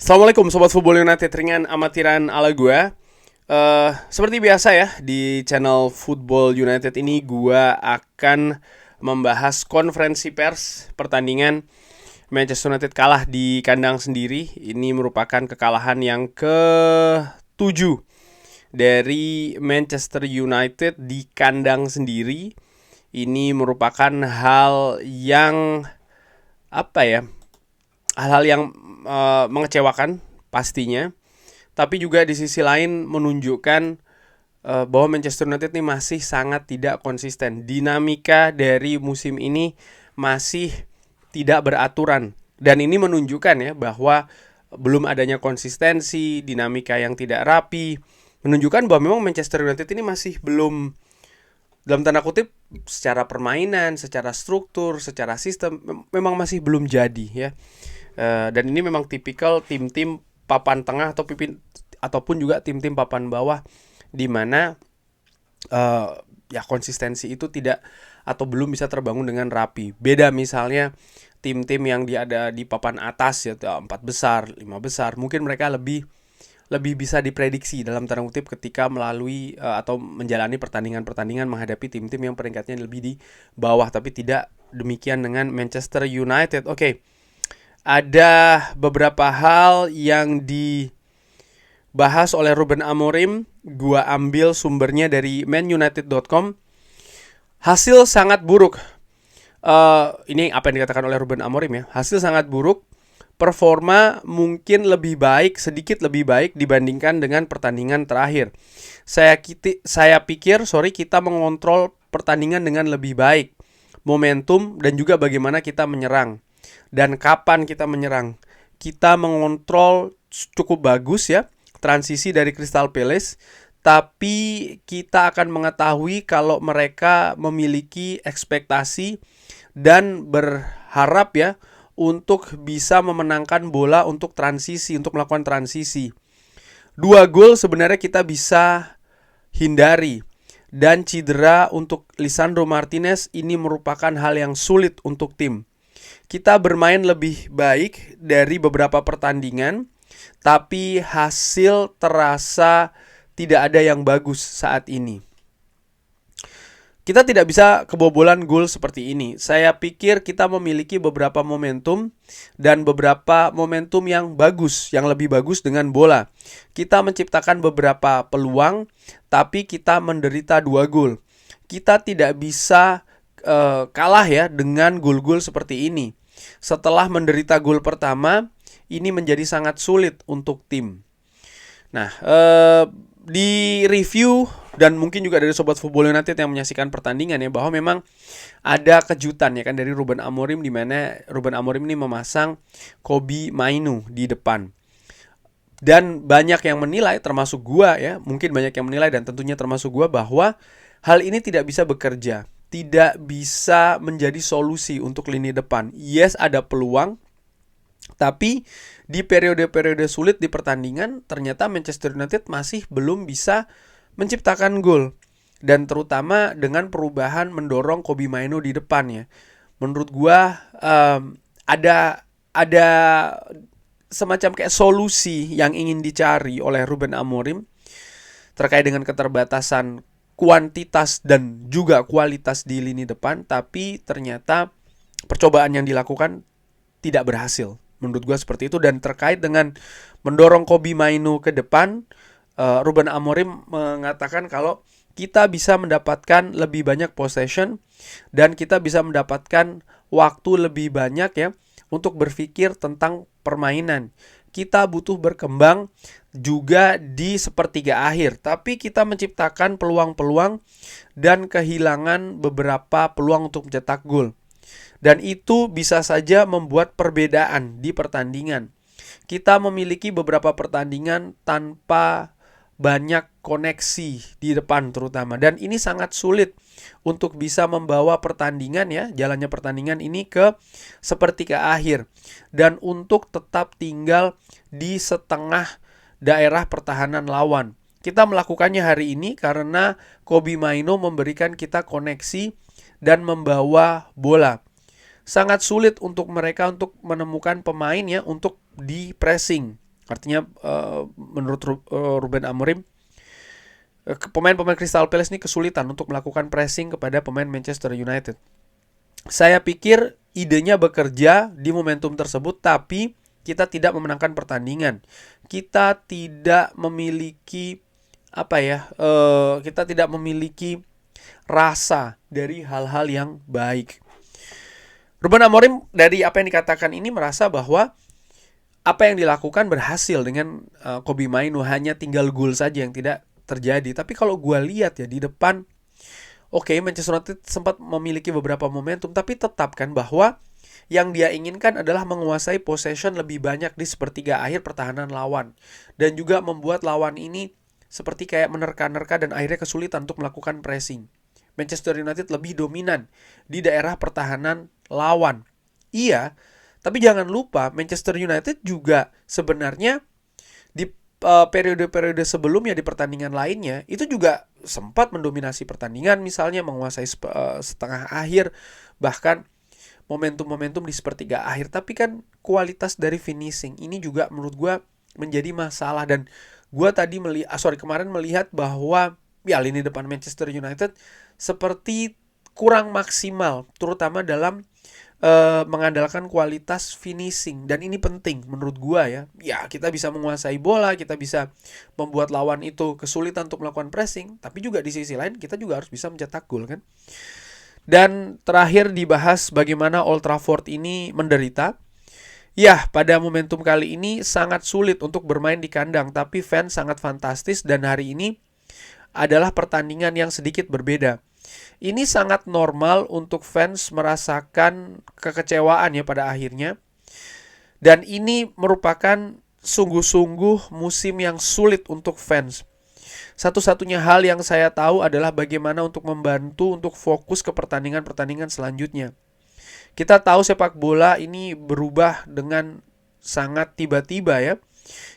Assalamualaikum Sobat Football United, ringan amatiran ala gue. Seperti biasa ya, di channel Football United ini gue akan membahas konferensi pers pertandingan Manchester United kalah di kandang sendiri. Ini merupakan kekalahan yang ke-7 dari Manchester United di kandang sendiri. Ini merupakan hal yang apa ya? Hal-hal yang mengecewakan pastinya, tapi juga di sisi lain menunjukkan bahwa Manchester United ini masih sangat tidak konsisten. Dinamika dari musim ini masih tidak beraturan, dan ini menunjukkan ya bahwa belum adanya konsistensi, dinamika yang tidak rapi, menunjukkan bahwa memang Manchester United ini masih belum, dalam tanda kutip, secara permainan, secara struktur, secara sistem memang masih belum jadi ya. Dan ini memang tipikal tim-tim papan tengah ataupun juga tim-tim papan bawah di mana ya konsistensi itu tidak atau belum bisa terbangun dengan rapi. Beda misalnya tim-tim yang ada di papan atas ya, 4 besar, 5 besar, mungkin mereka lebih bisa diprediksi dalam tanda kutip ketika melalui atau menjalani pertandingan-pertandingan menghadapi tim-tim yang peringkatnya lebih di bawah. Tapi tidak demikian dengan Manchester United. Oke. Ada beberapa hal yang dibahas oleh Ruben Amorim. Gua ambil sumbernya dari manunited.com. Hasil sangat buruk. Ini apa yang dikatakan oleh Ruben Amorim ya. Hasil sangat buruk. Performa mungkin lebih baik, sedikit lebih baik dibandingkan dengan pertandingan terakhir. Saya pikir kita mengontrol pertandingan dengan lebih baik. Momentum dan juga bagaimana kita menyerang. Dan kapan kita menyerang. Kita mengontrol cukup bagus ya transisi dari Crystal Palace. Tapi kita akan mengetahui kalau mereka memiliki ekspektasi dan berharap ya untuk bisa memenangkan bola untuk transisi, untuk melakukan transisi. 2 gol sebenarnya kita bisa hindari. Dan cedera untuk Lisandro Martinez ini merupakan hal yang sulit untuk tim. Kita bermain lebih baik dari beberapa pertandingan, tapi hasil terasa tidak ada yang bagus saat ini. Kita tidak bisa kebobolan gol seperti ini. Saya pikir kita memiliki beberapa momentum dan beberapa momentum yang bagus, yang lebih bagus dengan bola. Kita menciptakan beberapa peluang, tapi kita menderita 2 gol. Kita tidak bisa kalah ya dengan gol-gol seperti ini. Setelah menderita gol pertama, ini menjadi sangat sulit untuk tim. Nah, di review dan mungkin juga dari Sobat Football United yang menyaksikan pertandingan ya, bahwa memang ada kejutan ya kan dari Ruben Amorim, di mana Ruben Amorim ini memasang Kobbie Mainoo di depan. Dan banyak yang menilai, termasuk gua ya, mungkin banyak yang menilai dan tentunya termasuk gua, bahwa hal ini tidak bisa bekerja, tidak bisa menjadi solusi untuk lini depan. Yes, ada peluang, tapi di periode-periode sulit di pertandingan ternyata Manchester United masih belum bisa menciptakan gol. Dan terutama dengan perubahan mendorong Kobbie Mainoo di depan ya. Menurut gua ada semacam kayak solusi yang ingin dicari oleh Ruben Amorim terkait dengan keterbatasan kuantitas dan juga kualitas di lini depan, tapi ternyata percobaan yang dilakukan tidak berhasil. Menurut gue seperti itu. Dan terkait dengan mendorong Kobbie Mainoo ke depan, Ruben Amorim mengatakan kalau kita bisa mendapatkan lebih banyak possession dan kita bisa mendapatkan waktu lebih banyak ya untuk berpikir tentang permainan. Kita butuh berkembang juga di sepertiga akhir, tapi kita menciptakan peluang-peluang dan kehilangan beberapa peluang untuk mencetak gol. Dan itu bisa saja membuat perbedaan di pertandingan. Kita memiliki beberapa pertandingan tanpa banyak koneksi di depan terutama, dan ini sangat sulit untuk bisa membawa pertandingan ya, jalannya pertandingan ini ke sepertiga akhir dan untuk tetap tinggal di setengah daerah pertahanan lawan. Kita melakukannya hari ini karena Kobbie Mainoo memberikan kita koneksi dan membawa bola. Sangat sulit untuk mereka untuk menemukan pemain ya untuk di pressing. Artinya menurut Ruben Amorim, pemain-pemain Crystal Palace ini kesulitan untuk melakukan pressing kepada pemain Manchester United. Saya pikir idenya bekerja di momentum tersebut, tapi kita tidak memenangkan pertandingan. Kita tidak memiliki kita tidak memiliki rasa dari hal-hal yang baik. Ruben Amorim dari apa yang dikatakan ini merasa bahwa apa yang dilakukan berhasil dengan Kobbie Mainoo, hanya tinggal gol saja yang tidak terjadi. Tapi kalau gue lihat ya di depan, Manchester United sempat memiliki beberapa momentum, tapi tetap kan bahwa yang dia inginkan adalah menguasai possession lebih banyak di sepertiga akhir pertahanan lawan, dan juga membuat lawan ini seperti kayak menerka-nerka dan akhirnya kesulitan untuk melakukan pressing. Manchester United lebih dominan di daerah pertahanan lawan. Iya, tapi jangan lupa Manchester United juga sebenarnya di periode-periode sebelumnya di pertandingan lainnya itu juga sempat mendominasi pertandingan, misalnya menguasai setengah akhir, bahkan momentum-momentum di sepertiga akhir. Tapi kan kualitas dari finishing ini juga menurut gue menjadi masalah. Dan gue tadi kemarin melihat bahwa ya lini depan Manchester United seperti kurang maksimal, terutama dalam mengandalkan kualitas finishing. Dan ini penting menurut gua ya. Ya, kita bisa menguasai bola, kita bisa membuat lawan itu kesulitan untuk melakukan pressing, tapi juga di sisi lain kita juga harus bisa mencetak gol kan. Dan terakhir dibahas bagaimana Old Trafford ini menderita. Ya, pada momentum kali ini sangat sulit untuk bermain di kandang, tapi fans sangat fantastis dan hari ini adalah pertandingan yang sedikit berbeda. Ini sangat normal untuk fans merasakan kekecewaan ya pada akhirnya. Dan ini merupakan sungguh-sungguh musim yang sulit untuk fans. Satu-satunya hal yang saya tahu adalah bagaimana untuk membantu untuk fokus ke pertandingan-pertandingan selanjutnya. Kita tahu sepak bola ini berubah dengan sangat tiba-tiba ya.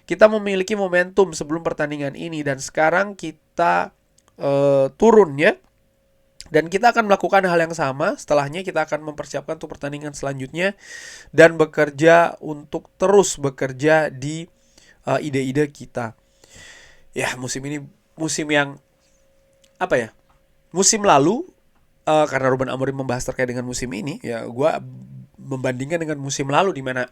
Kita memiliki momentum sebelum pertandingan ini dan sekarang kita turun ya. Dan kita akan melakukan hal yang sama. Setelahnya kita akan mempersiapkan untuk pertandingan selanjutnya dan bekerja untuk terus bekerja di ide-ide kita. Ya, musim ini musim yang musim lalu, karena Ruben Amorim membahas terkait dengan musim ini, ya gue membandingkan dengan musim lalu, di mana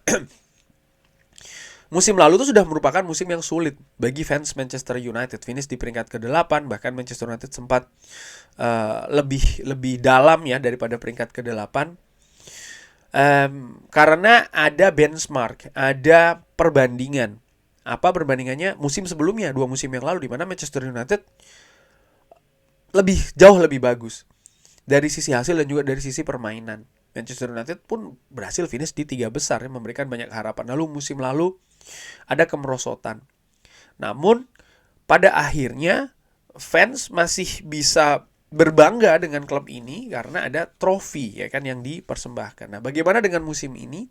musim lalu itu sudah merupakan musim yang sulit bagi fans Manchester United. Finish di peringkat ke-8, bahkan Manchester United sempat lebih dalam ya daripada peringkat ke-8. Karena ada benchmark, ada perbandingan. Apa perbandingannya? Musim sebelumnya, 2 musim yang lalu, di mana Manchester United jauh lebih bagus dari sisi hasil dan juga dari sisi permainan. Manchester United pun berhasil finish di 3 besar yang memberikan banyak harapan. Lalu musim lalu ada kemerosotan. Namun pada akhirnya fans masih bisa berbangga dengan klub ini karena ada trofi ya kan yang dipersembahkan. Nah, bagaimana dengan musim ini?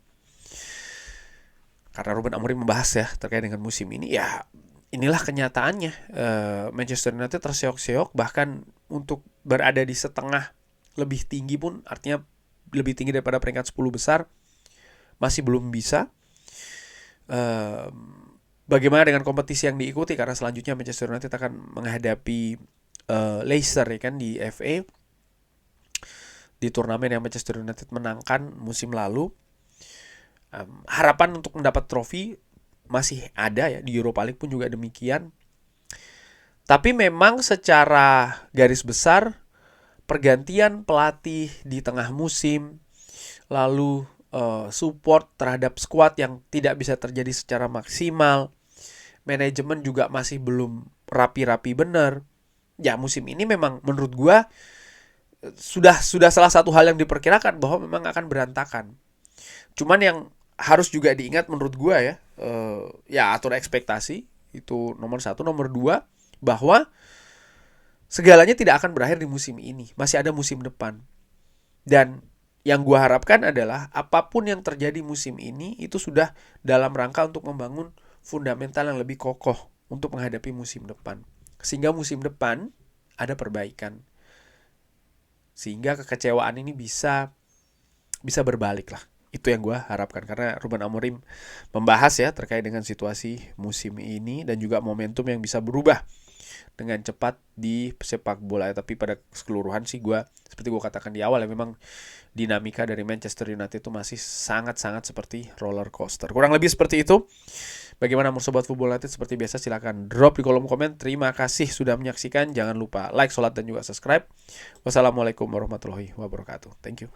Karena Ruben Amorim membahas ya terkait dengan musim ini, ya inilah kenyataannya. Manchester United terseok-seok, bahkan untuk berada di setengah lebih tinggi pun, artinya lebih tinggi daripada peringkat 10 besar, masih belum bisa. Bagaimana dengan kompetisi yang diikuti? Karena selanjutnya Manchester United akan menghadapi Leicester ya kan di FA, di turnamen yang Manchester United menangkan musim lalu. Harapan untuk mendapat trofi masih ada ya, di Europa League pun juga demikian. Tapi memang secara garis besar pergantian pelatih di tengah musim, lalu support terhadap skuad yang tidak bisa terjadi secara maksimal, manajemen juga masih belum rapi-rapi benar. Ya, musim ini memang menurut gua sudah salah satu hal yang diperkirakan bahwa memang akan berantakan. Cuman yang harus juga diingat menurut gua ya, ya atur ekspektasi itu nomor 1, nomor 2, bahwa segalanya tidak akan berakhir di musim ini. Masih ada musim depan. Dan yang gue harapkan adalah apapun yang terjadi musim ini itu sudah dalam rangka untuk membangun fundamental yang lebih kokoh untuk menghadapi musim depan. Sehingga musim depan ada perbaikan. Sehingga kekecewaan ini bisa berbalik lah. Itu yang gue harapkan, karena Ruben Amorim membahas ya terkait dengan situasi musim ini dan juga momentum yang bisa berubah dengan cepat di sepak bola. Tapi pada keseluruhan sih gue, seperti gue katakan di awal ya, memang dinamika dari Manchester United itu masih sangat-sangat seperti roller coaster. Kurang lebih seperti itu. Bagaimana menurut Sobat Football United? Seperti biasa silahkan drop di kolom komen. Terima kasih sudah menyaksikan. Jangan lupa like, sholat, dan juga subscribe. Wassalamualaikum warahmatullahi wabarakatuh. Thank you.